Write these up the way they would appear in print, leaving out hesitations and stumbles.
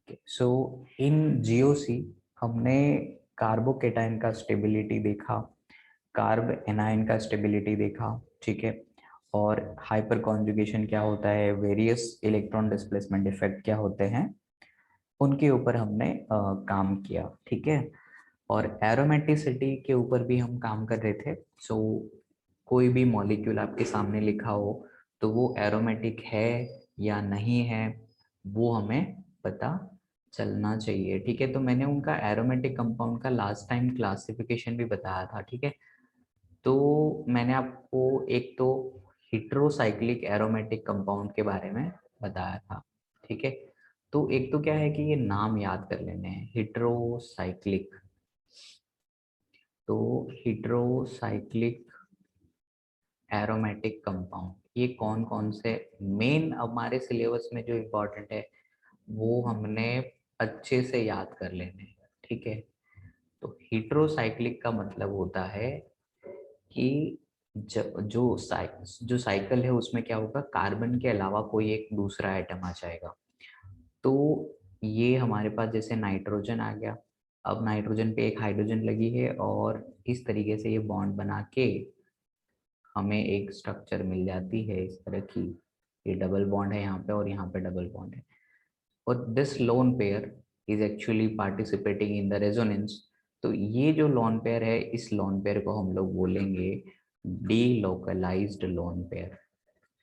सो इन GOC हमने carbocation का stability देखा, कार्ब एनाइन का स्टेबिलिटी देखा, ठीक है, और हाइपर कॉन्जुगेशन क्या होता है, वेरियस इलेक्ट्रॉन डिस्प्लेसमेंट इफेक्ट क्या होते हैं, उनके ऊपर हमने काम किया, ठीक है। और एरोमेटिसिटी के ऊपर भी हम काम कर रहे थे। सो कोई भी मॉलिक्यूल आपके सामने लिखा हो तो वो एरोमेटिक है या नहीं है वो हमें पता चलना चाहिए, ठीक है। तो मैंने उनका एरोमेटिक कंपाउंड का लास्ट टाइम क्लासिफिकेशन भी बताया था, ठीक है। तो मैंने आपको एक तो हिट्रोसाइक्लिक एरोमेटिक कंपाउंड के बारे में बताया था, ठीक है। तो एक तो क्या है कि ये नाम याद कर लेने हैं, हिट्रोसाइक्लिक। तो हिट्रोसाइक्लिक एरोमेटिक कंपाउंड ये कौन कौन से मेन हमारे सिलेबस में जो इम्पोर्टेंट है वो हमने अच्छे से याद कर लेने हैं, ठीक है। तो हिट्रोसाइक्लिक का मतलब होता है कि जो साइकिल है उसमें क्या होगा, कार्बन के अलावा कोई एक दूसरा एटम आ जाएगा। तो ये हमारे पास जैसे नाइट्रोजन आ गया, अब नाइट्रोजन पे एक हाइड्रोजन लगी है और इस तरीके से ये बॉन्ड बना के हमें एक स्ट्रक्चर मिल जाती है इस तरह की। ये डबल बॉन्ड है यहाँ पे और यहाँ पे डबल बॉन्ड है, और this lone pair is actually participating in the resonance. तो ये जो लोन पेयर है, इस लोन पेयर को हम लोग बोलेंगे delocalised lone pair,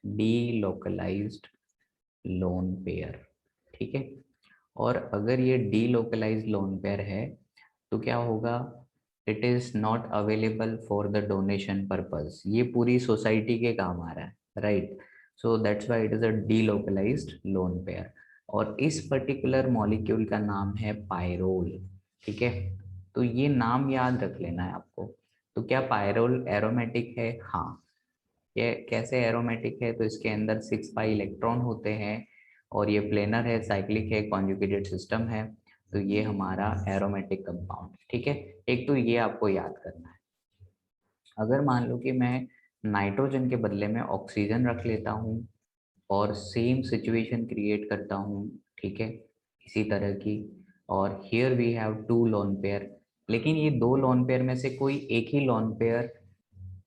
delocalised lone pair, ठीक है। और अगर ये डी लोकलाइज्ड लोन पेयर है तो क्या होगा, it is not available for the donation purpose, ये पूरी सोसाइटी के काम आ रहा है, right. So that's why it is a delocalised lone pair. और इस पर्टिकुलर मॉलिक्यूल का नाम है पायरोल, ठीक है। तो ये नाम याद रख लेना है आपको। तो क्या पायरोल एरोमेटिक है? हाँ। ये कैसे एरोमेटिक है, तो इसके अंदर 6 पाई इलेक्ट्रॉन होते हैं और ये प्लेनर है, साइक्लिक है, कॉन्जुगेटेड सिस्टम है। तो ये हमारा एरोमेटिक कंपाउंड, ठीक है। एक तो ये आपको याद करना है। अगर मान लो कि मैं नाइट्रोजन के बदले में ऑक्सीजन रख लेता हूँ और सेम सिचुएशन क्रिएट करता हूँ, ठीक है, इसी तरह की, और here we have 2 lone pair, लेकिन ये 2 लोन पेयर में से कोई एक ही lone pair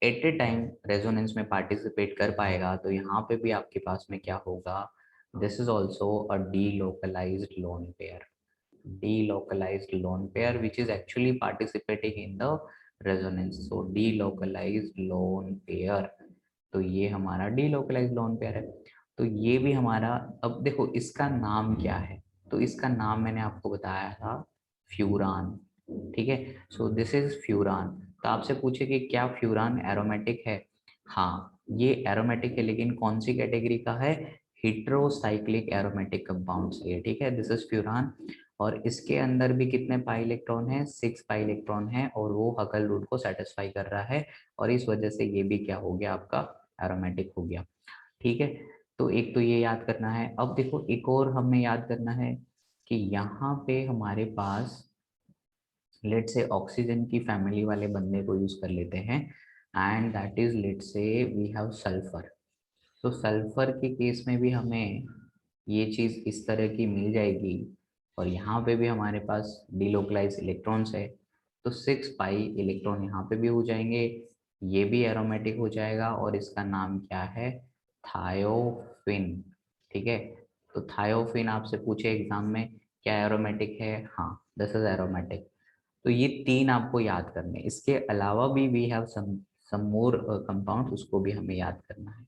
at a time resonance में पार्टिसिपेट कर पाएगा, तो यहाँ पे भी आपके पास में क्या होगा, this is also a delocalised lone pair, delocalized lone pair which is actually participating in the resonance, so delocalized lone pair। तो ये हमारा delocalized lone pair है। तो ये भी हमारा, अब देखो इसका नाम क्या है, तो इसका नाम मैंने आपको बताया था फ्यूरान, ठीक है। So this is furan. तो आपसे पूछे कि क्या फ्यूरान एरोमेटिक है? हाँ, ये एरोमेटिक है, लेकिन कौन सी कैटेगरी का है? हिट्रोसाइक्लिक एरोमेटिक कंपाउंड से है, ठीक है। This is furan. और इसके अंदर भी कितने पाई इलेक्ट्रॉन है? 6 पाई इलेक्ट्रॉन है, और वो हकल रूट को सेटिस्फाई कर रहा है, और इस वजह से ये भी क्या हो गया आपका, एरोमेटिक हो गया, ठीक है। तो एक तो ये याद करना है। अब देखो एक और हमें याद करना है कि यहाँ पे हमारे पास लेट से ऑक्सीजन की फैमिली वाले बंदे को यूज कर लेते हैं, एंड दैट इज लेट से वी हैव सल्फर। तो सल्फर के केस में भी हमें ये चीज इस तरह की मिल जाएगी, और यहाँ पे भी हमारे पास डिलोकलाइज इलेक्ट्रॉन्स है, तो 6 पाई इलेक्ट्रॉन यहाँ पे भी हो जाएंगे, ये भी एरोमेटिक हो जाएगा, और इसका नाम क्या है, थायोफिन, ठीक है। तो थायोफिन आपसे पूछे एग्जाम में क्या एरोमेटिक है? हाँ, दिस इज एरोमेटिक। तो ये 3 आपको याद करने, इसके अलावा भी we have some more compound, उसको भी हमें याद करना है।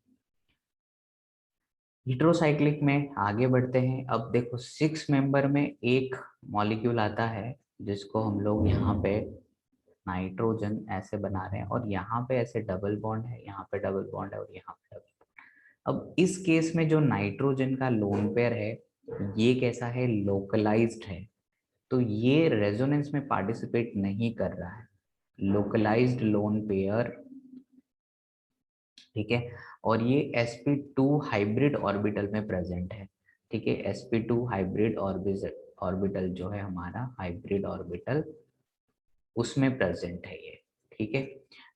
हिट्रोसाइक्लिक में आगे बढ़ते हैं। अब देखो 6 मेंबर में एक मॉलिक्यूल आता है जिसको हम लोग यहाँ पे नाइट्रोजन ऐसे बना रहे हैं, और यहाँ पे ऐसे डबल बॉन्ड है, यहाँ पे डबल बॉन्ड है, और यहाँ पे डबल बॉन्ड। अब इस केस में जो नाइट्रोजन का लोन पेयर है ये कैसा है, लोकलाइज्ड है, तो ये रेजोनेंस में पार्टिसिपेट नहीं कर रहा है, लोकलाइज्ड लोन पेयर, ठीक है। और ये sp2 हाइब्रिड ऑर्बिटल में प्रेजेंट है, ठीक है। sp2 हाइब्रिड ऑर्बिटल जो है हमारा हाइब्रिड ऑर्बिटल, उसमें प्रेजेंट है ये, ठीक है।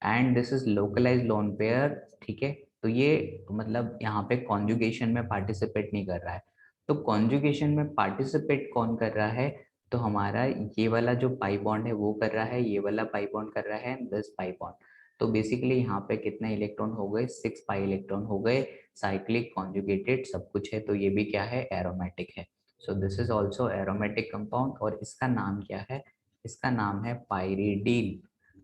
And this is localised lone pair, ठीक है। तो ये मतलब यहाँ पे कॉन्जुगेशन में पार्टिसिपेट नहीं कर रहा है, तो कॉन्जुगेशन में पार्टिसिपेट कौन कर रहा है? तो हमारा ये वाला जो पाई बॉन्ड है वो कर रहा है, ये वाला पाई बॉन्ड कर रहा है, दिस पाई बॉन्ड। तो बेसिकली यहाँ पे कितने इलेक्ट्रॉन हो गए? 6 पाई इलेक्ट्रॉन हो गए। साइक्लिक कॉन्जुगेटेड सब कुछ है, तो ये भी क्या है? एरोमेटिक है। So this is also aromatic compound. और इसका नाम क्या है? इसका नाम है पायरिडीन।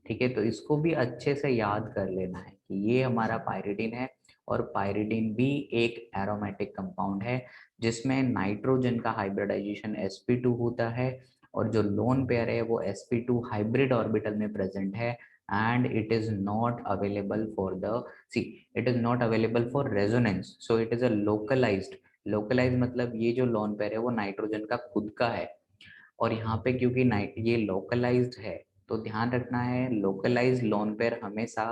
ठीक है, तो इसको भी अच्छे से याद कर लेना है कि ये हमारा पायरिडीन है। और पायरिडीन भी एक एरोमेटिक कंपाउंड है जिसमें नाइट्रोजन का हाइब्रिडाइजेशन sp2 होता है, और जो लोन पेयर है वो sp2 हाइब्रिड ऑर्बिटल में प्रेजेंट है। And it is not available for the see it is not available for resonance, so it is a localised मतलब ये जो लोन पेयर है वो नाइट्रोजन का खुद का है। और यहाँ पे क्योंकि ये लोकलाइज्ड है, तो ध्यान रखना है लोकलाइज्ड लोन पेयर हमेशा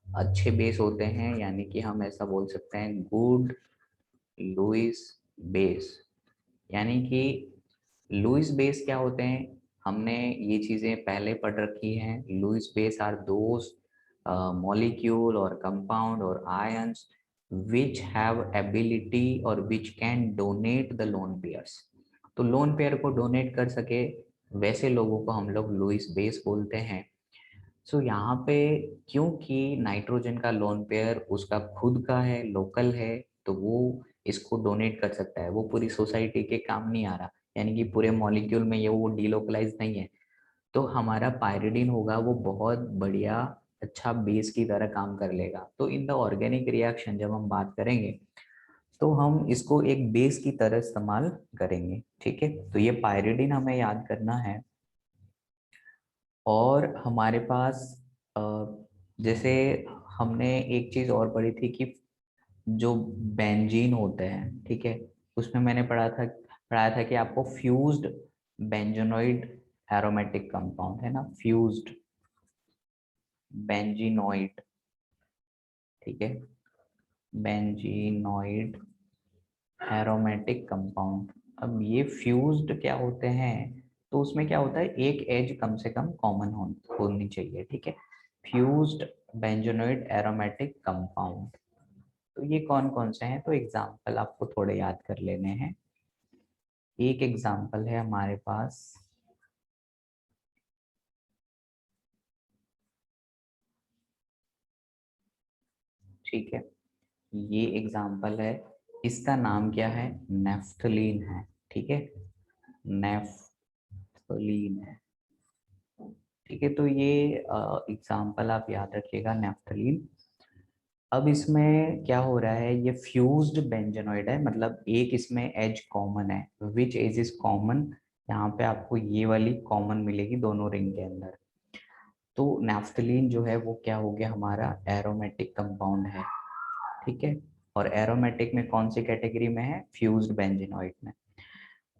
अच्छे बेस होते हैं, यानी कि हम ऐसा बोल सकते हैं गुड लुइस बेस। यानी कि लुइस बेस क्या होते हैं? हमने ये चीजें पहले पढ़ रखी हैं। Lewis base are those molecule और कंपाउंड और आयंस which have ability और which can donate the lone pairs। तो लोन पेयर को डोनेट कर सके वैसे लोगों को हम लोग लुइस बेस बोलते हैं। सो यहाँ पे क्योंकि नाइट्रोजन का लोन पेयर उसका खुद का है, लोकल है, तो वो इसको डोनेट कर सकता है। वो पूरी सोसाइटी के काम नहीं आ रहा, यानी कि पूरे मॉलिक्यूल में ये वो डीलोकलाइज नहीं है। तो हमारा पायरिडीन होगा वो बहुत बढ़िया अच्छा बेस की तरह काम कर लेगा। तो इन द ऑर्गेनिक रिएक्शन जब हम बात करेंगे तो हम इसको एक बेस की तरह इस्तेमाल करेंगे। ठीक है, तो ये पायरिडीन हमें याद करना है। और हमारे पास अ, जैसे हमने एक चीज और पढ़ी थी कि जो बेंजीन होते हैं, ठीक है, उसमें मैंने पढ़ाया था कि आपको फ्यूज्ड बेंजोनॉइड एरोमेटिक कंपाउंड है ना, फ्यूज्ड बेंजीनॉइड। ठीक है, बेंजीनॉइड एरोमेटिक कंपाउंड। अब ये फ्यूज्ड क्या होते हैं? तो उसमें क्या होता है, एक एज कम से कम कॉमन होनी चाहिए। ठीक है, फ्यूज्ड बेंजोनॉइड एरोमेटिक कंपाउंड। तो ये कौन कौन से हैं? तो एग्जाम्पल आपको थोड़े याद कर लेने हैं। एक एग्जाम्पल है हमारे पास, ठीक है, ये एग्जाम्पल है। इसका नाम क्या है? नेफ्थलीन है। ठीक है, नेफ्थलीन है। ठीक है, तो ये एग्जाम्पल आप याद रखिएगा, नेफ्थलीन। अब इसमें क्या हो रहा है, ये फ्यूज्ड बेंजोनॉइड है, मतलब एक इसमें एज कॉमन है। विच एज इज कॉमन? यहाँ पे आपको ये वाली कॉमन मिलेगी दोनों रिंग के अंदर। तो नेफ्थलीन जो है वो क्या हो गया, हमारा एरोमेटिक कंपाउंड है। ठीक है, और एरोमेटिक में कौन सी कैटेगरी में है? फ्यूज्ड बेंजीनॉइड में।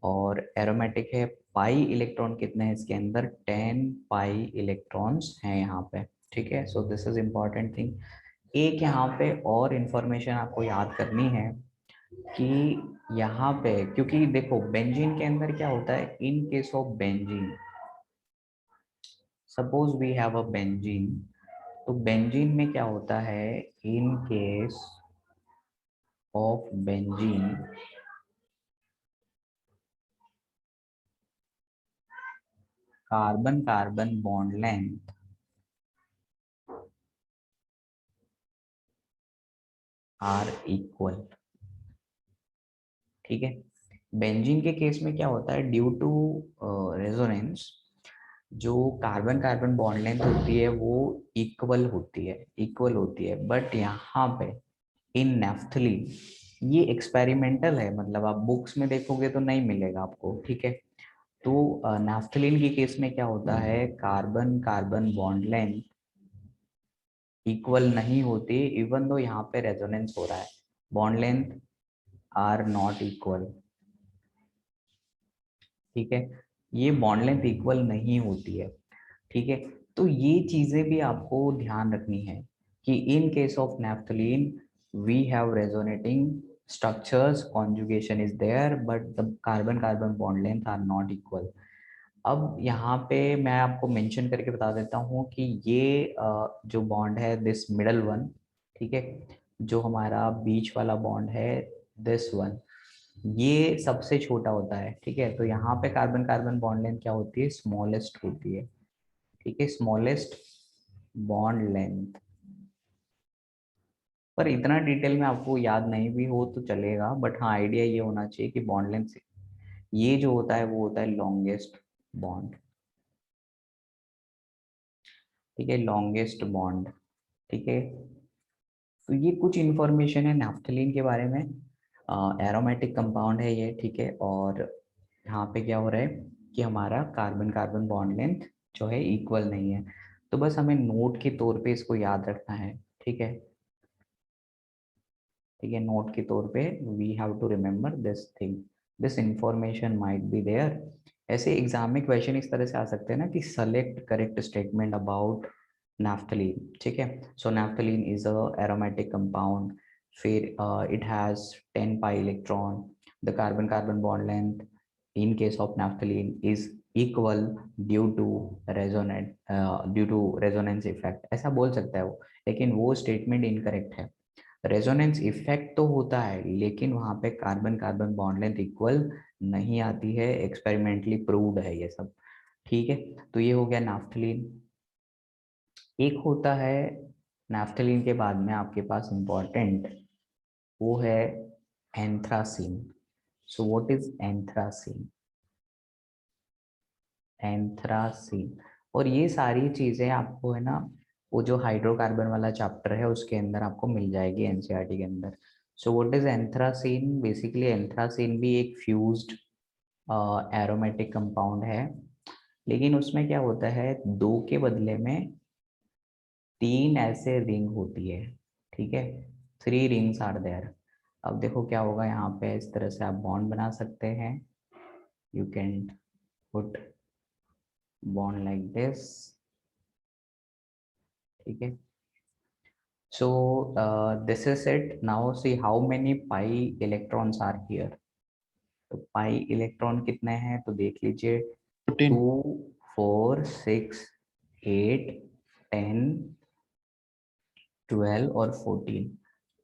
और एरोमेटिक है। पाई इलेक्ट्रॉन कितने हैं इसके अंदर? 10 पाई इलेक्ट्रॉन्स हैं यहाँ पे। ठीक है, so this is important thing. एक यहाँ पे और इंफॉर्मेशन आपको याद करनी है कि यहाँ पे, क्योंकि देखो बेंजीन के अंदर क्या होता है, in case of benzene, suppose we have a benzene, तो बेंजीन में क्या होता है, in case of benzene, carbon carbon bond length are equal. ठीक है, बेंजीन के केस में क्या होता है, ड्यू टू रेजोनेंस जो कार्बन कार्बन बॉन्ड लेंथ होती है वो इक्वल होती है। बट यहाँ पे इन नेफ्थलीन ये एक्सपेरिमेंटल है, मतलब आप बुक्स में देखोगे तो नहीं मिलेगा आपको। ठीक है, तो नेफ्थलीन के केस में क्या होता है, carbon carbon bond length equal नहीं होती, इवन दो यहाँ पे रेजोनेंस हो रहा है, bond length are not equal. ठीक है, ये बॉन्ड लेंथ इक्वल नहीं होती है। ठीक है, तो ये चीजें भी आपको ध्यान रखनी है कि in case of naphthalene we have resonating structures, conjugation is there, but the carbon carbon bond length are not equal. अब यहाँ पे मैं आपको मेंशन करके बता देता हूँ कि ये जो बॉन्ड है दिस मिडल वन, ठीक है, जो हमारा बीच वाला बॉन्ड है दिस वन, ये सबसे छोटा होता है, ठीक है। तो यहाँ पे कार्बन कार्बन बॉन्ड लेंथ क्या होती है, स्मॉलेस्ट होती है, ठीक है, स्मॉलेस्ट बॉन्ड लेंथ। पर इतना डिटेल में आपको याद नहीं भी हो तो चलेगा, बट हाँ आइडिया ये होना चाहिए कि बॉन्ड लेंथ ये जो होता है वो होता है लॉन्गेस्ट बॉन्ड, ठीक है, लॉन्गेस्ट बॉन्ड, ठीक है। तो ये कुछ इन्फॉर्मेशन है नैफ्थलीन के बारे में। एरोमेटिक कंपाउंड है ये, ठीक है। और यहाँ पे क्या हो रहा है कि हमारा कार्बन कार्बन बॉन्ड लेंथ जो है इक्वल नहीं है, तो बस हमें नोट के तौर पे इसको याद रखना है, ठीक है, ठीक है। नोट के तौर पे we have to remember this thing, this information might be there. ऐसे एग्जाम में क्वेश्चन इस तरह से आ सकते हैं ना कि select correct statement about naphthalene, ठीक है। So naphthalene is a aromatic compound, फिर it has 10 pi electron, the carbon carbon bond length in case of naphthalene is equal due to resonance effect, ऐसा बोल सकता है वो, लेकिन वो स्टेटमेंट इनकरेक्ट है। रेजोनेंस इफेक्ट तो होता है लेकिन वहां पे carbon carbon bond length equal नहीं आती है, एक्सपेरिमेंटली प्रूव्ड है ये सब, ठीक है। तो ये हो गया नाफ्थलीन। एक होता है नाफ्थलीन के बाद में आपके पास इंपॉर्टेंट, वो है anthracene. So what is anthracene, anthracene. और ये सारी चीजें आपको है ना, वो जो हाइड्रोकार्बन वाला चैप्टर है उसके अंदर आपको मिल जाएगी एनसीईआरटी के अंदर। So what is anthracene, basically anthracene भी एक फ्यूज्ड एरोमेटिक कंपाउंड है, लेकिन उसमें क्या होता है, दो के बदले में तीन ऐसे रिंग होती है, ठीक है, थ्री रिंग्स आर देयर। अब देखो क्या होगा, यहाँ पे इस तरह से आप बॉन्ड बना सकते हैं, you can put bond like this, ठीक है। So this is it. Now see how many pi electrons are here. तो पाई इलेक्ट्रॉन कितने हैं तो देख लीजिए, 14। 2, 4, 6, 8, 10, 12 और 14।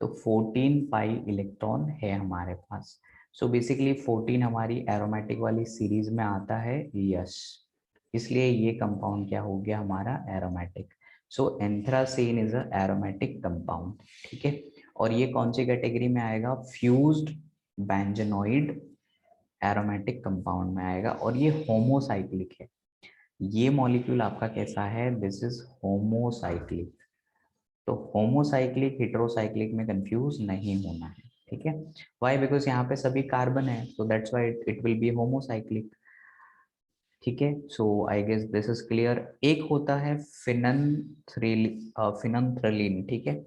तो 14 पाई इलेक्ट्रॉन है हमारे पास। सो बेसिकली 14 हमारी एरोमेटिक वाली सीरीज में आता है, यस, इसलिए ये कंपाउंड क्या हो गया हमारा, aromatic. So anthracene is a aromatic compound, ठीक है। और ये कौन सी कैटेगरी में आएगा, फ्यूज्ड बेंजोनॉइड एरोमेटिक कंपाउंड में आएगा, और ये होमोसाइक्लिक है। ये मॉलिक्यूल आपका कैसा है, दिस इज होमोसाइक्लिक। तो होमोसाइक्लिक हेटेरोसाइक्लिक में कंफ्यूज नहीं होना है, ठीक है। व्हाई, बिकॉज यहाँ पे सभी कार्बन है, so that's why it will be homocyclic, ठीक है। So I guess this is clear. एक होता है फिनंथ्रलिन, ठीक है।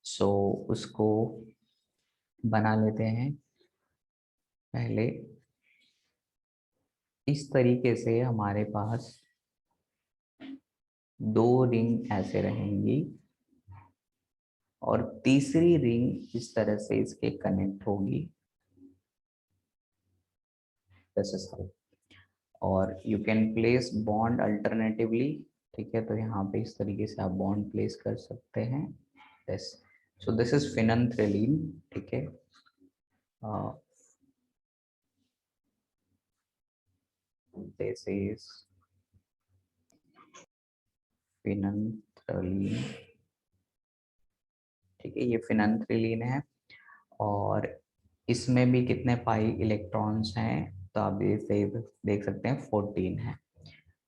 सो उसको बना लेते हैं पहले। इस तरीके से हमारे पास दो रिंग ऐसे रहेंगी और तीसरी रिंग इस तरह से इसके कनेक्ट होगी, दिस इज हाउ। और you can place bond alternatively, ठीक है। तो यहाँ पे इस तरीके से आप बॉन्ड प्लेस कर सकते हैं, दिस। सो दिस इज फिनंथ्रेलिन, ठीक है। दिस इज फिनंथ्रेलिन, ठीक है, ये फिनंथ्रेलिन है। और इसमें भी कितने पाई इलेक्ट्रॉन्स हैं तो आप देख सकते हैं 14 है,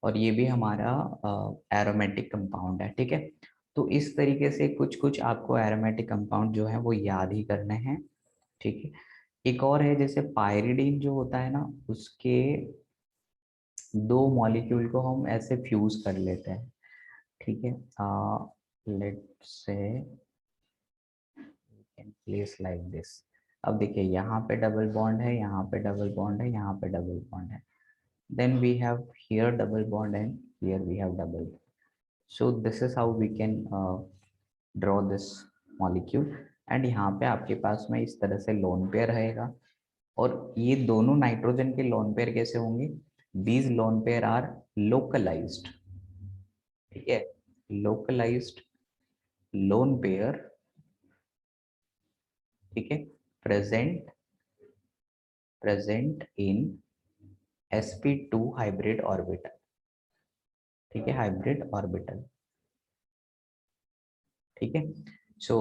और ये भी हमारा एरोमेटिक कंपाउंड है, ठीक है। तो इस तरीके से कुछ कुछ आपको एरोमेटिक कंपाउंड जो है वो याद ही करने हैं, ठीक है। एक और है जैसे पायरिडीन जो होता है ना, उसके दो मॉलिक्यूल को हम ऐसे फ्यूज कर लेते हैं, ठीक है। Let's say can place like this. अब देखिए यहाँ पे डबल बॉन्ड है, यहाँ पे डबल बॉन्ड है, यहाँ पे डबल बॉन्ड है, then we have here double bond and here we have double bond. So this is how we can draw this molecule, and यहाँ पे आपके पास में इस तरह से लोन पेयर रहेगा। और ये दोनों नाइट्रोजन के लोन पेयर कैसे होंगे, these lone pair are localized, ठीक है, localized lone pair, ठीक है, present present in sp2 hybrid orbital, ठीक है, हाइब्रिड ऑर्बिटल, ठीक है। सो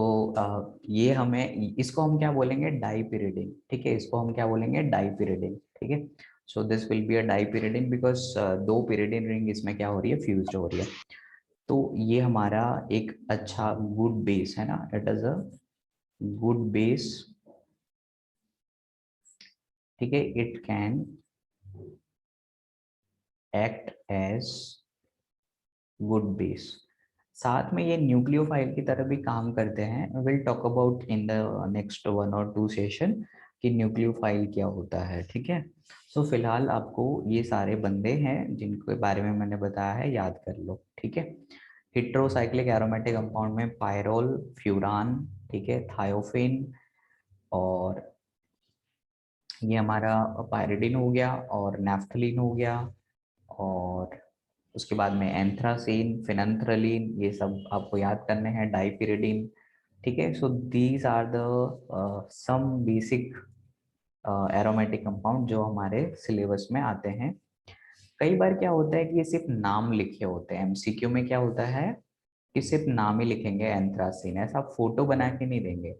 ये हमें, इसको हम क्या बोलेंगे, डाईपिरिडिन, ठीक है, इसको हम क्या बोलेंगे, डाईपिरिडिन, ठीक है। So this will be a dipyridine because दो पिरिडिन रिंग इसमें क्या हो रही है, फ्यूज्ड हो रही है। तो ये हमारा एक अच्छा गुड बेस है ना, it is a good base, ठीक है, it can act as good base. साथ में ये न्यूक्लियोफाइल की तरह भी काम करते हैं। Will talk about in the next 1 और 2 सेशन कि न्यूक्लियोफाइल क्या होता है, ठीक है। सो फिलहाल आपको ये सारे बंदे हैं जिनके बारे में मैंने बताया है, याद कर लो, ठीक है। हेट्रोसाइक्लिक एरोमेटिक कंपाउंड में पायरोल, फ्यूरान, ठीक है, थायोफिन, और ये हमारा पायरिडिन हो गया, और नैफ्थलीन हो गया, और उसके बाद में एंथ्रासीन, फिनंथ्रलीन, ये सब आपको याद करने हैं, डाइपिरिडिन, ठीक है। So these are the some basic aromatic compound जो हमारे सिलेबस में आते हैं। कई बार क्या होता है कि ये सिर्फ नाम लिखे होते हैं, एमसीक्यू में क्या होता है कि सिर्फ नाम ही लिखेंगे एंथ्रासीन, ऐसा फोटो बना के नहीं देंगे।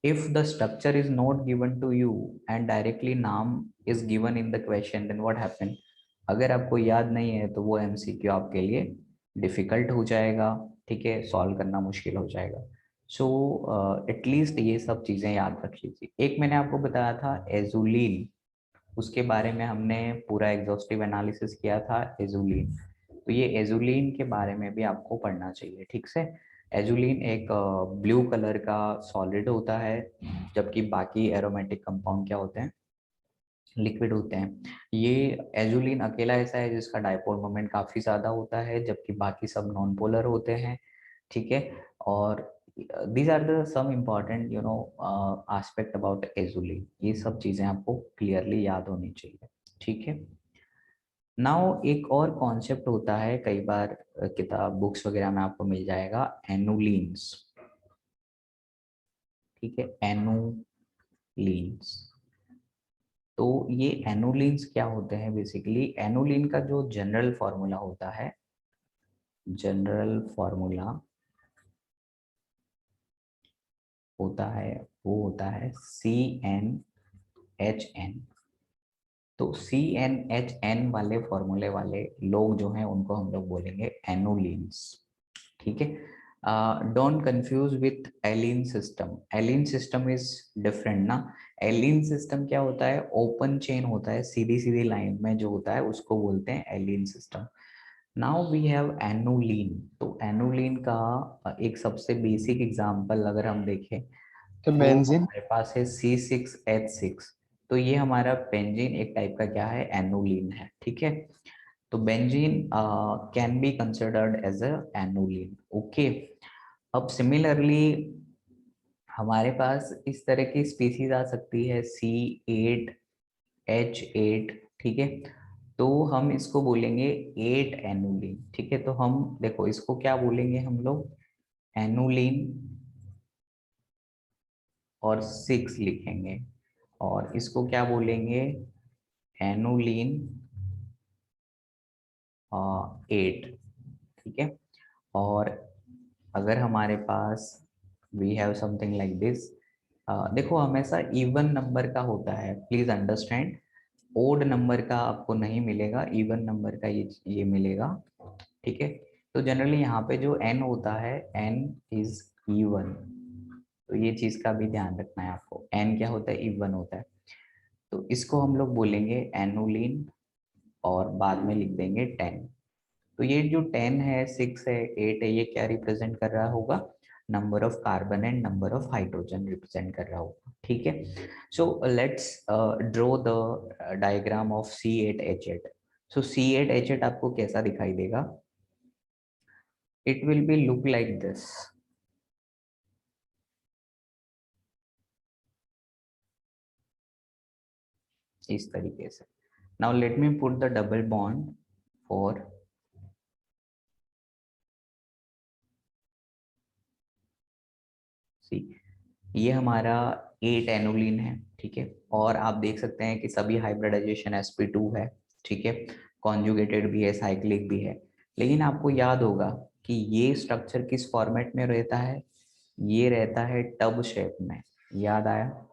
If the structure is not given to you and directly नाम is given in the question, then what happen, अगर आपको याद नहीं है तो वो एमसीक्यू आपके लिए डिफिकल्ट हो जाएगा, ठीक है, सॉल्व करना मुश्किल हो जाएगा। सो एटलीस्ट ये सब चीज़ें याद रख लीजिए। एक मैंने आपको बताया था एजुलिन, उसके बारे में हमने पूरा एग्जॉस्टिव एनालिसिस किया था, एजुलिन। तो ये एजुलिन के बारे में भी आपको पढ़ना चाहिए, ठीक से। एजुलिन एक ब्लू कलर का सॉलिड होता है, जबकि बाकी एरोमेटिक कंपाउंड क्या होते हैं, लिक्विड होते हैं। ये एजुलिन अकेला ऐसा है जिसका डाइपोल मोमेंट काफी ज्यादा होता है, जबकि बाकी सब नॉन पोलर होते हैं, ठीक है। और these are the some important aspect about azulene, ये सब चीजें आपको क्लियरली याद होनी चाहिए, ठीक है। नाउ एक और कॉन्सेप्ट होता है, कई बार किताब बुक्स वगैरह में आपको मिल जाएगा, एनुलिन्स, ठीक है, एनुलिन्स। तो ये एनुलिन्स क्या होते हैं, बेसिकली एनुलिन का जो जनरल फॉर्मूला होता है, जनरल फॉर्मूला होता है, वो होता है CnHn। तो CnHn वाले फॉर्मूले वाले लोग जो हैं उनको हम लोग बोलेंगे एनुलिन्स, ठीक है। Don't confuse with allene system, allene system is different ना। एलिन सिस्टम क्या होता है, ओपन चेन होता है, सीधी सीधी लाइन में जो होता है उसको बोलते हैं allene system. Now we have annulene. तो एनुलिन का एक सबसे बेसिक एग्जांपल अगर हम देखें तो तो बेंजीन। हमारे पास है C6H6। तो ये हमारा बेंजीन एक टाइप का क्या है, एनुलिन है, ठीक है। तो benzene can be considered as a annulene, okay. अब सिमिलरली हमारे पास इस तरह की स्पीसीज आ सकती है C8H8, ठीक है। तो हम इसको बोलेंगे 8 एनुलिन, ठीक है। तो हम देखो इसको क्या बोलेंगे हम लोग, एनुलिन और 6 लिखेंगे, और इसको क्या बोलेंगे, एनुलिन 8, ठीक है। और अगर हमारे पास we have something like this, देखो हमेशा इवन नंबर का होता है, प्लीज अंडरस्टैंड। ओड नंबर का आपको नहीं मिलेगा, इवन नंबर का ये मिलेगा, ठीक है। तो जनरली यहाँ पे जो n होता है, n इज इवन, तो ये चीज का भी ध्यान रखना है आपको, n क्या होता है, इवन होता है। तो इसको हम लोग बोलेंगे एनुलिन, और बाद में लिख देंगे 10। तो ये जो 10 है, 6 है, 8 है, ये क्या रिप्रेजेंट कर रहा होगा, number of carbon and number of hydrogen represent कर रहा होगा, ठीक है। So let's draw the diagram of C8H8। So C8H8 आपको कैसा दिखाई देगा, it will be look like this, इस तरीके से। Now let me put the double bond four, see, ये हमारा 8 एनुलिन है, ठीक है। और आप देख सकते हैं कि सभी हाइब्रिडाइजेशन sp2 है, ठीक है, कॉन्जुगेटेड भी है, साइक्लिक भी है। लेकिन आपको याद होगा कि ये स्ट्रक्चर किस फॉर्मेट में रहता है, ये रहता है टब शेप में, याद आया।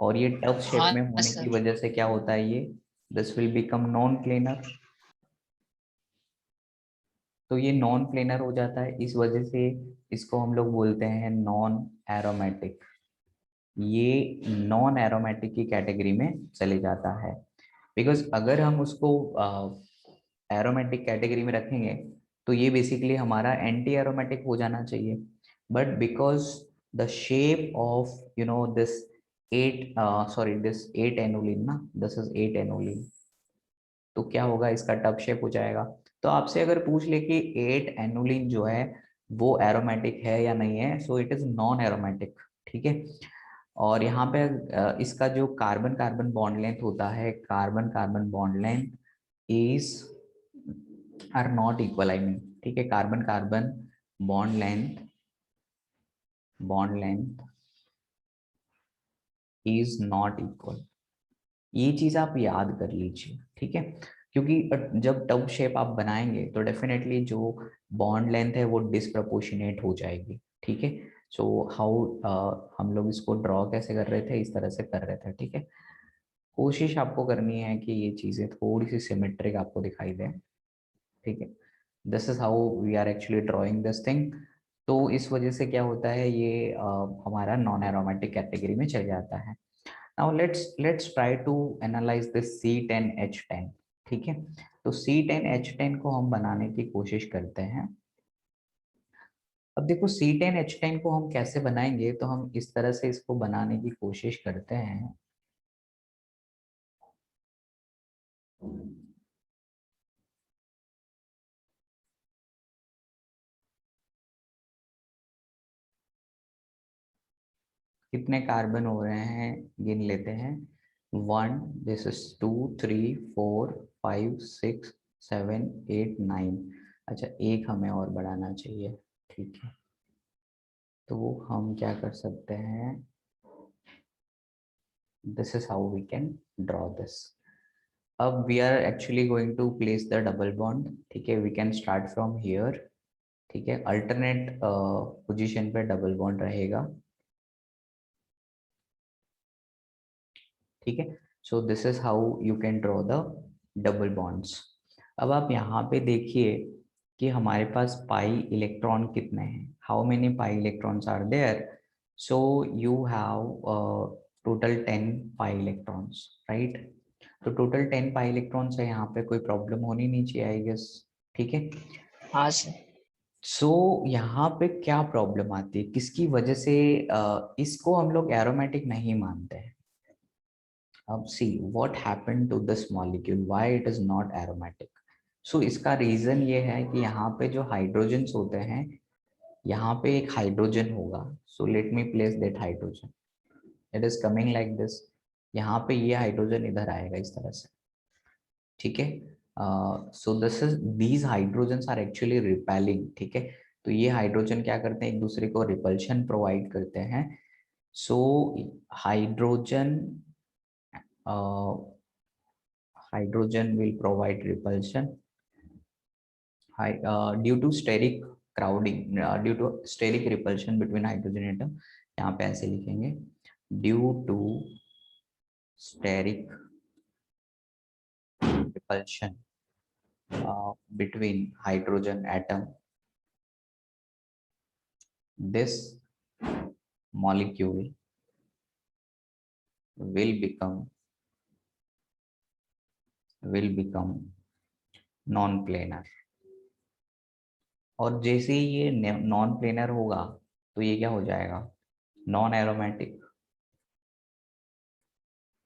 और ये टब शेप हाँ में होने की सर। वजह से क्या होता है, ये this will become non planar. तो ये नॉन प्लेनर हो जाता है, इस वजह से इसको हम लोग बोलते हैं नॉन एरोमेटिक। ये नॉन एरोमेटिक की कैटेगरी में चले जाता है। बिकॉज अगर हम उसको एरोमेटिक कैटेगरी में रखेंगे तो ये बेसिकली हमारा एंटी एरोमेटिक हो जाना चाहिए। But because the shape of this this 8 annulene ना, दिस इज 8 एनुलिन, तो क्या होगा, इसका टब शेप हो जाएगा। तो आपसे अगर पूछ ले कि 8 एनुलिन जो है वो एरोमेटिक है या नहीं है, सो इट इज नॉन एरोमेटिक, ठीक है। और यहाँ पे इसका जो कार्बन कार्बन बॉन्ड लेंथ होता है, carbon carbon bond length is are not equal, I mean, ठीक है, carbon carbon bond length is not equal. ये चीज आप याद कर लीजिए, ठीक है। क्योंकि जब टब शेप आप बनाएंगे तो डेफिनेटली जो बॉन्ड लेंथ है वो डिसप्रपोर्शनेट हो जाएगी, ठीक है। सो हाउ हम लोग इसको ड्रॉ कैसे कर रहे थे, इस तरह से कर रहे थे, ठीक है। कोशिश आपको करनी है कि ये चीजें थोड़ी सी सिमेट्रिक आपको दिखाई दे, ठीक है। This is how we are actually drawing this thing. तो इस वजह से क्या होता है, ये हमारा नॉन एरोमेटिक कैटेगरी में चल जाता है। Now let's try to analyze this C10H10, ठीक है। तो C10H10 को हम बनाने की कोशिश करते हैं। अब देखो C10H10 को हम कैसे बनाएंगे, तो हम इस तरह से इसको बनाने की कोशिश करते हैं। कितने कार्बन हो रहे हैं गिन लेते हैं। 1, दिस इज 2, 3, 4, 5, 6, 7, 8, 9। अच्छा, एक हमें और बढ़ाना चाहिए, ठीक है। तो हम क्या कर सकते हैं, this is how we can draw this. अब we are actually going to place the double bond, ठीक है। we can start from here, ठीक है। alternate पोजीशन पे डबल बॉन्ड रहेगा, ठीक है। So this is how you can draw the double bonds. अब आप यहाँ पे देखिए कि हमारे पास पाई इलेक्ट्रॉन कितने हैं, how many pi electrons are there. So you have total 10 pi electrons, right. तो टोटल 10 पाई इलेक्ट्रॉन्स है, यहाँ पे कोई प्रॉब्लम होनी नहीं चाहिए, आई गेस, ठीक है। हाँ सर। सो यहाँ पे क्या प्रॉब्लम आती है, किसकी वजह से इसको हम लोग एरोमेटिक नहीं मानते हैं। अब see what happened to this molecule, why it is not aromatic. So इसका रीजन ये है कि यहाँ पे जो हाइड्रोजन्स होते हैं, यहाँ पे एक हाइड्रोजन होगा। So let me place that hydrogen, it is coming like this. यहाँ पे ये हाइड्रोजन इधर आएगा इस तरह से, ठीक है। So this is these hydrogens are actually repelling, ठीक है। तो ये हाइड्रोजन क्या करते हैं, एक दूसरे को रिपल्शन प्रोवाइड करते हैं। So hydrogen hydrogen will provide repulsion due to steric crowding, due to steric repulsion between hydrogen atom। यहाँ पे ऐसे लिखेंगे, due to steric repulsion between hydrogen atom, this molecule will become non-planar। और जैसे ही ये non planar होगा तो ये क्या हो जाएगा, नॉन एरोमेटिक।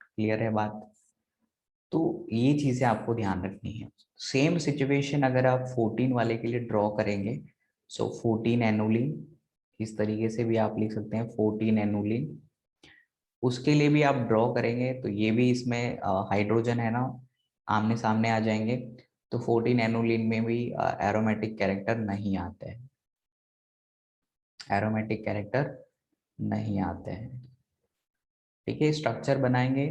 क्लियर है बात। तो ये चीजें आपको ध्यान रखनी है। सेम सिचुएशन अगर आप 14 वाले के लिए ड्रॉ करेंगे, सो 14 एनुलिन, इस तरीके से भी आप लिख सकते हैं 14 एनुलिन। उसके लिए भी आप ड्रॉ करेंगे तो ये भी इसमें हाइड्रोजन है ना, आमने सामने आ जाएंगे। तो 14 एनुलिन में भी एरोमेटिक कैरेक्टर नहीं आते हैं, एरोमेटिक कैरेक्टर नहीं आते हैं, ठीक है, स्ट्रक्चर बनाएंगे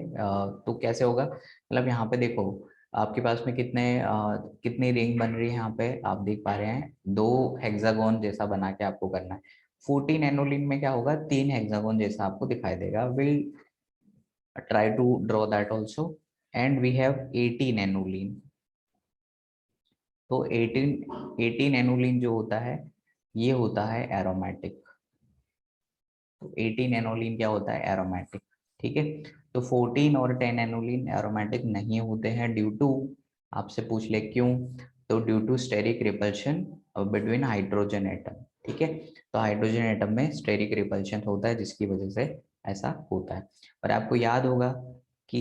तो कैसे होगा, मतलब यहाँ पे देखो आपके पास में कितनी रिंग बन रही है, यहाँ पे आप देख पा रहे हैं 2 हेक्सागोन जैसा बना के आपको करना है। 14 एनोलिन में क्या होगा, 3 हेक्सागोन जैसा आपको दिखाई देगा। Will try to draw that also. And we have 18 annulene. तो 18 एनोलिन जो होता है ये होता है एरोमेटिक। तो 18 एनोलिन क्या होता है, एरोमेटिक। ठीक है, तो 14 और 10 एनोलिन एरोमेटिक नहीं होते हैं ड्यू टू, आपसे पूछ ले क्यों, तो due to steric repulsion between hydrogen atom. ठीक है, तो हाइड्रोजन एटम में स्टेरिक रिपल्शन होता है जिसकी वजह से ऐसा होता है। और आपको याद होगा कि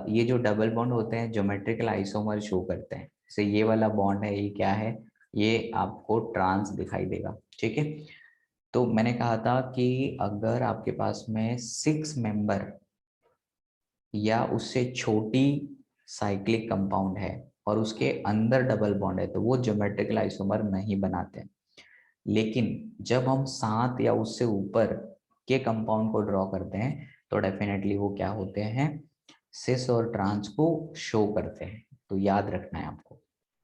ये जो डबल बॉन्ड होते हैं ज्योमेट्रिकल आइसोमर शो करते हैं। जैसे ये वाला बॉन्ड है, ये क्या है, ये आपको ट्रांस दिखाई देगा। ठीक है, तो मैंने कहा था कि अगर आपके पास में 6 मेंबर या उससे छोटी साइक्लिक कंपाउंड है और उसके अंदर डबल बॉन्ड है तो वो ज्योमेट्रिकल आइसोमर नहीं बनाते। लेकिन जब हम 7 या उससे ऊपर के कंपाउंड को ड्रॉ करते हैं तो डेफिनेटली वो क्या होते हैं, सिस और ट्रांस को शो करते हैं। तो याद रखना है आपको।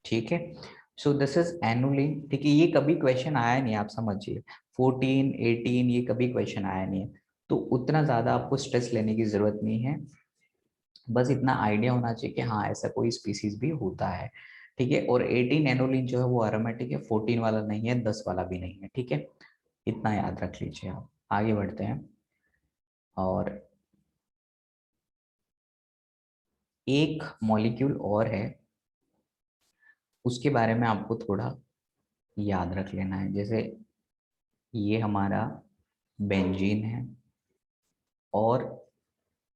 ठीक है, सो दिस इज एनुलिन। ठीक है, ये कभी क्वेश्चन आया नहीं, आप समझिए 14 18 ये कभी क्वेश्चन आया नहीं है, तो उतना ज्यादा आपको स्ट्रेस लेने की जरूरत नहीं है। बस इतना आइडिया होना चाहिए कि हाँ ऐसा कोई स्पीसीज भी होता है। ठीक है, और 18 एनोलिन जो है वो एरोमेटिक है, 14 वाला नहीं है, 10 वाला भी नहीं है। ठीक है, इतना याद रख लीजिए आप। आगे बढ़ते हैं, और एक मॉलिक्यूल और है, उसके बारे में आपको थोड़ा याद रख लेना है। जैसे ये हमारा बेंजीन है और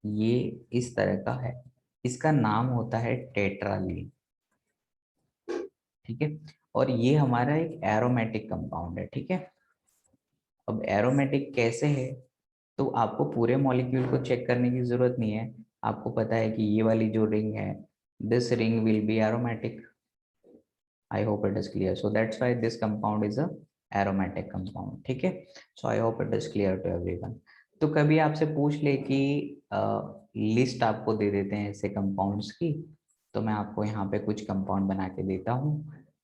ये इस तरह का है, इसका नाम होता है टेट्रालीन। ठीक है, और ये हमारा एक एरोमेटिक कंपाउंड है। ठीक है, अब एरोमेटिक कैसे है, तो आपको पूरे मॉलिक्यूल को चेक करने की जरूरत नहीं है। आपको पता है कि ये वाली जो रिंग है, this ring will be aromatic. I hope it is clear, so that's why this compound is a aromatic compound. ठीक है, so I hope it is clear to everyone. तो कभी आपसे पूछ ले कि लिस्ट आपको दे देते हैं ऐसे कंपाउंड्स की, तो मैं आपको यहाँ पे कुछ कंपाउंड बना के देता हूँ,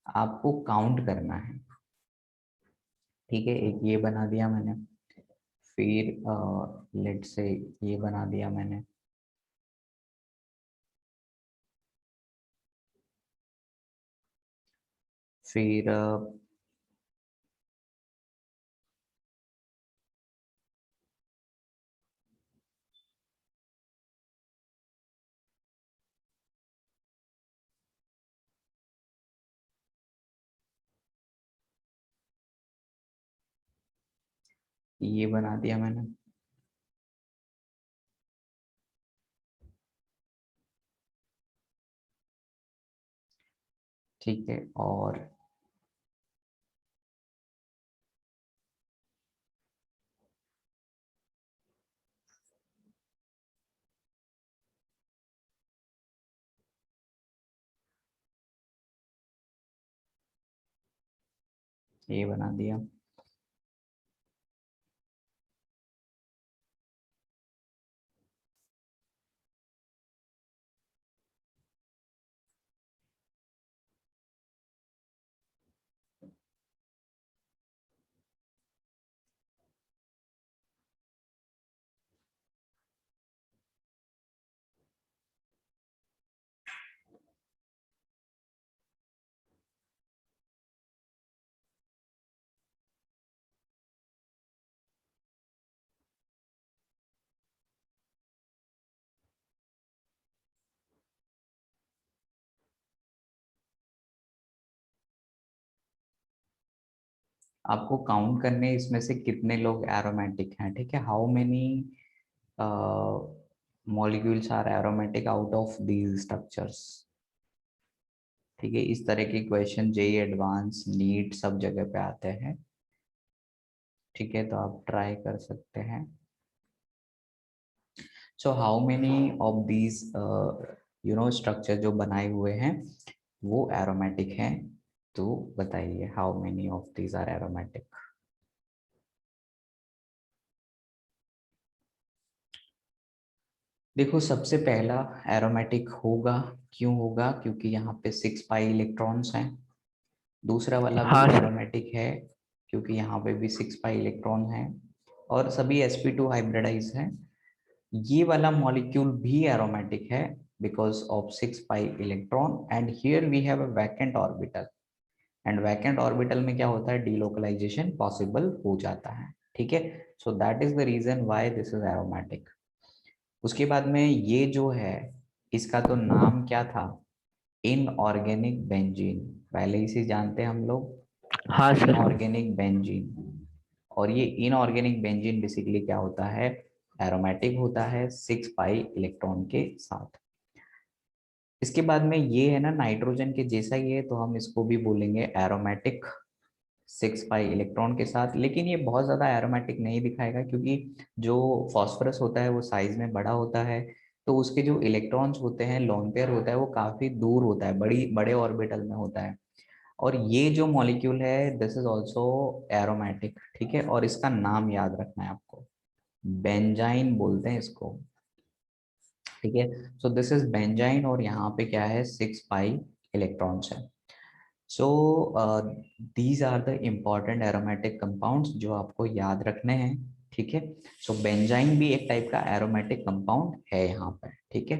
आपको काउंट करना है। ठीक है, एक ये बना दिया मैंने, फिर लेट से ये बना दिया मैंने, फिर ये बना दिया मैंने। ठीक है, और ये बना दिया। आपको काउंट करने इसमें से कितने लोग एरोमेटिक हैं। ठीक है, how many molecules are aromatic out of these structures. ठीक है, इस तरह के क्वेश्चन जेई एडवांस नीट सब जगह पे आते हैं। ठीक है, तो आप ट्राई कर सकते हैं। So how many of these structure जो बनाए हुए हैं वो एरोमेटिक हैं, तो बताइए how many of these are aromatic. देखो सबसे पहला एरोमेटिक होगा, क्यों होगा, क्योंकि यहाँ पे 6 पाई इलेक्ट्रॉन्स हैं। दूसरा वाला भी हाँ सर। एरोमेटिक है क्योंकि यहाँ पे भी 6 पाई इलेक्ट्रॉन है और सभी sp2 हाइब्रिडाइज हैं। ये वाला मॉलिक्यूल भी एरोमेटिक है because of 6 pi electron and here we have a vacant orbital and vacant orbital में क्या होता है, डीलोकलाइजेशन पॉसिबल हो जाता है। ठीक है, so that is the reason why this is aromatic. उसके बाद में ये जो है, इसका तो नाम क्या था, इनऑर्गेनिक बेंजीन। पहले इसे जानते हैं हम हाँ लोग, सर। Inorganic benzene. और ये इनऑर्गेनिक बेंजीन बेसिकली क्या होता है, एरोमेटिक होता है 6 पाई इलेक्ट्रॉन के साथ। इसके बाद में ये है ना नाइट्रोजन के जैसा ही है, तो हम इसको भी बोलेंगे एरोमेटिक 6 पाई इलेक्ट्रॉन के साथ। लेकिन ये बहुत ज्यादा एरोमेटिक नहीं दिखाएगा क्योंकि जो फॉस्फोरस होता है वो साइज में बड़ा होता है, तो उसके जो इलेक्ट्रॉन्स होते हैं, लोन पेयर होता है, वो काफी दूर होता है, बड़ी बड़े ऑर्बिटल में होता है। और ये जो मॉलिक्यूल है दिस इज ऑल्सो एरोमेटिक। ठीक है, और इसका नाम याद रखना है आपको, बेंजाइन बोलते हैं इसको। ठीक है, सो दिस इज बेंजाइन और यहाँ पे क्या है, 6 पाई इलेक्ट्रॉन्स है। So these are the important aromatic compounds जो आपको याद रखने हैं। ठीक है, सो बेंजाइन भी एक टाइप का एरोमेटिक कंपाउंड है यहाँ पर। ठीक है,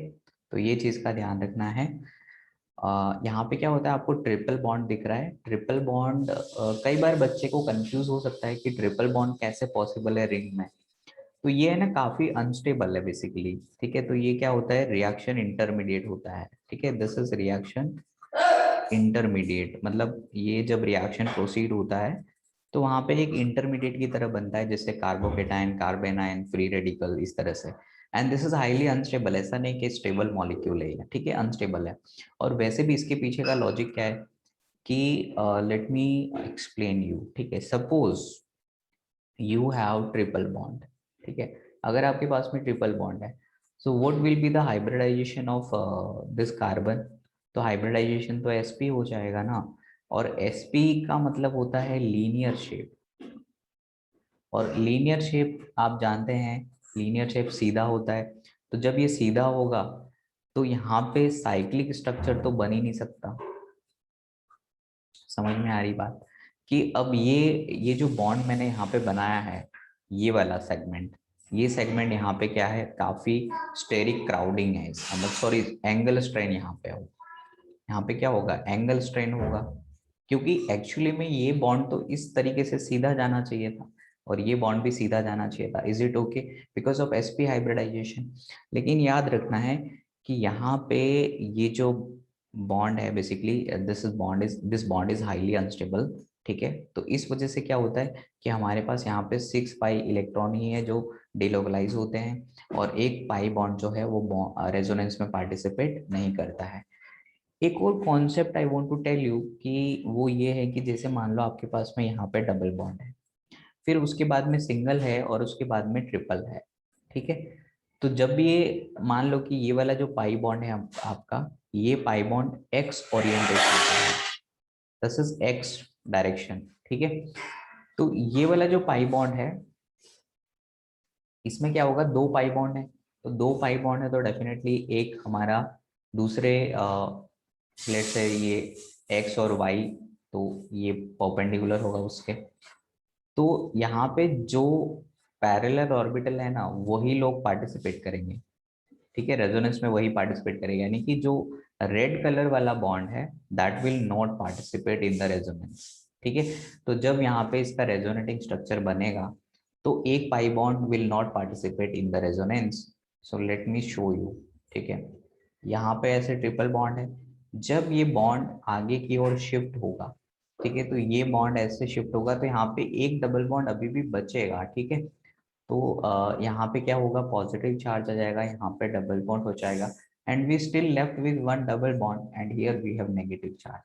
तो ये चीज का ध्यान रखना है। यहाँ पे क्या होता है, आपको ट्रिपल बॉन्ड दिख रहा है। ट्रिपल बॉन्ड कई बार बच्चे को कंफ्यूज हो सकता है कि ट्रिपल बॉन्ड कैसे पॉसिबल है रिंग में। तो ये है ना काफी अनस्टेबल है बेसिकली। ठीक है, तो ये क्या होता है, रिएक्शन इंटरमीडिएट होता है। ठीक है, दिस इज रिएक्शन इंटरमीडिएट, मतलब ये जब रिएक्शन प्रोसीड होता है तो वहां पे एक इंटरमीडिएट की तरह बनता है, जैसे कार्बोकेटाइन, कार्बेनाइन, फ्री रेडिकल, इस तरह से। And this is highly unstable, ऐसा नहीं कि स्टेबल मॉलिक्यूल है, ठीक है, अनस्टेबल है। और वैसे भी इसके पीछे का लॉजिक क्या है कि लेट मी एक्सप्लेन यू। ठीक है, suppose you have triple bond. ठीक है, अगर आपके पास में ट्रिपल बॉन्ड है, so what will be the hybridisation of this carbon. तो हाइब्रिडाइजेशन तो sp हो जाएगा ना, और sp का मतलब होता है लीनियर शेप। और लीनियर शेप आप जानते हैं, लीनियर शेप सीधा होता है। तो जब ये सीधा होगा तो यहाँ पे साइक्लिक स्ट्रक्चर तो बन ही नहीं सकता। समझ में आ रही बात, कि अब ये जो बॉन्ड मैंने यहाँ पे बनाया है, ये वाला सेगमेंट, ये सेगमेंट यहाँ पे क्या है, काफी स्टेरिक क्राउडिंग है इसका, मतलब सॉरी एंगल स्ट्रेन यहाँ पे हो, यहाँ पे क्या होगा, एंगल स्ट्रेन होगा। क्योंकि एक्चुअली में ये बॉन्ड तो इस तरीके से सीधा जाना चाहिए था और ये बॉन्ड भी सीधा जाना चाहिए था। Is it okay, because of sp hybridisation. लेकिन याद रखना है कि यहाँ पे ये जो बॉन्ड है basically, this bond is highly unstable. ठीक है, तो इस वजह से क्या होता है कि हमारे पास यहाँ पे 6 पाई इलेक्ट्रॉन ही है जो डिलोकलाइज होते हैं, और एक पाई बॉन्ड जो है वो रेजोनेंस में पार्टिसिपेट नहीं करता है। एक और concept I want to tell you कि वो ये है कि जैसे मान लो आपके पास में यहाँ पे डबल बॉन्ड है, फिर उसके बाद में सिंगल है और उसके बाद में ट्रिपल है। ठीक है, तो जब ये मान लो कि ये वाला जो पाई बॉन्ड है आपका, ये पाई बॉन्ड एक्स ओरिएंटेशन का है, दिस इज एक्स डायरेक्शन। ठीक है, तो ये वाला जो पाई बॉन्ड है, इसमें क्या होगा, दो पाई बॉन्ड है, तो दो पाई बॉन्ड है तो डेफिनेटली एक हमारा दूसरे लेट से ये एक्स और वाई, तो ये परपेंडिकुलर होगा उसके। तो यहाँ पे जो पैरेलल ऑर्बिटल है ना, वही लोग पार्टिसिपेट करेंगे। ठीक है, रेजोनेंस में वही पार्टिसिपेट करेगा, यानी कि जो रेड कलर वाला बॉन्ड है that will not participate in the resonance. ठीक है, तो जब यहाँ पे इसका रेजोनेटिंग स्ट्रक्चर बनेगा तो एक pi bond will not participate in the resonance. So let me show you. ठीक है, यहाँ पे ऐसे ट्रिपल बॉन्ड है, जब ये बॉन्ड आगे की ओर शिफ्ट होगा, ठीक है, तो ये बॉन्ड ऐसे शिफ्ट होगा तो यहाँ पे एक डबल बॉन्ड अभी भी बचेगा। ठीक है, तो यहाँ पे क्या होगा, पॉजिटिव चार्ज आ जाएगा, यहाँ पे डबल बॉन्ड हो जाएगा, and we still left with one double bond and here we have negative charge.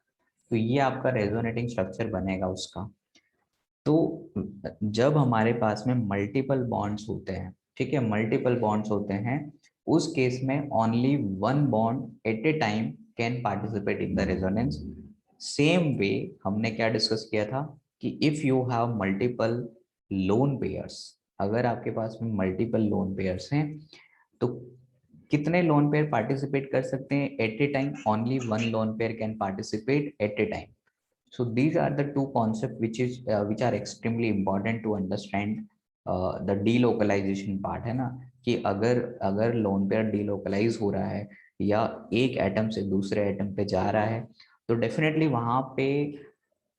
तो ये आपका रेजोनेटिंग स्ट्रक्चर बनेगा उसका। तो जब हमारे पास में मल्टीपल बॉन्ड्स होते हैं, ठीक है, मल्टीपल बॉन्ड्स होते हैं, उस केस में only one bond at a time can participate in the resonance. Same way हमने क्या डिस्कस किया था कि if you have multiple lone pairs, अगर आपके पास में मल्टीपल लोन पेयर्स हैं, तो कितने लोन पेयर पार्टिसिपेट कर सकते हैं at a time? Only one lone pair can participate at a time. So these are the two concepts which are extremely important to understand the delocalization part, है ना, कि अगर अगर लोन पेयर डिलोकलाइज हो रहा है या एक एटम से दूसरे एटम पे जा रहा है, तो डेफिनेटली वहां पे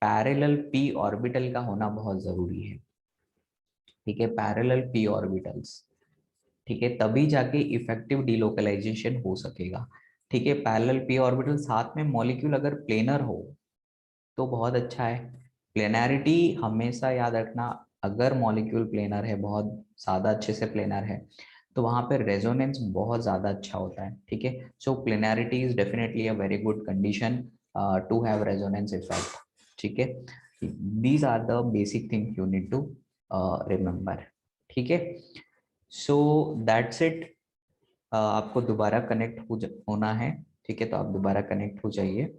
पैरेलल p ऑर्बिटल का होना बहुत जरूरी है. ठीक है, पैरेलल p ऑर्बिटल्स. ठीक है, तभी जाके इफेक्टिव डिलोकलाइजेशन हो सकेगा. ठीक है, पैरेलल p ऑर्बिटल साथ में मॉलिक्यूल अगर प्लेनर हो तो बहुत अच्छा है. प्लेनैरिटी हमेशा याद रखना, अगर मॉलिक्यूल प्लेनर है, बहुत ज़्यादा अच्छे से प्लेनर है, तो वहाँ पे रेजोनेंस बहुत ज़्यादा अच्छा होता है. ठीक है, so planarity is definitely a very good condition to have resonance effect. ठीक है, these are the basic thing you need to remember. ठीक है, सो दैट्स इट. आपको दोबारा कनेक्ट होना है. ठीक है, तो आप दोबारा कनेक्ट हो जाइए.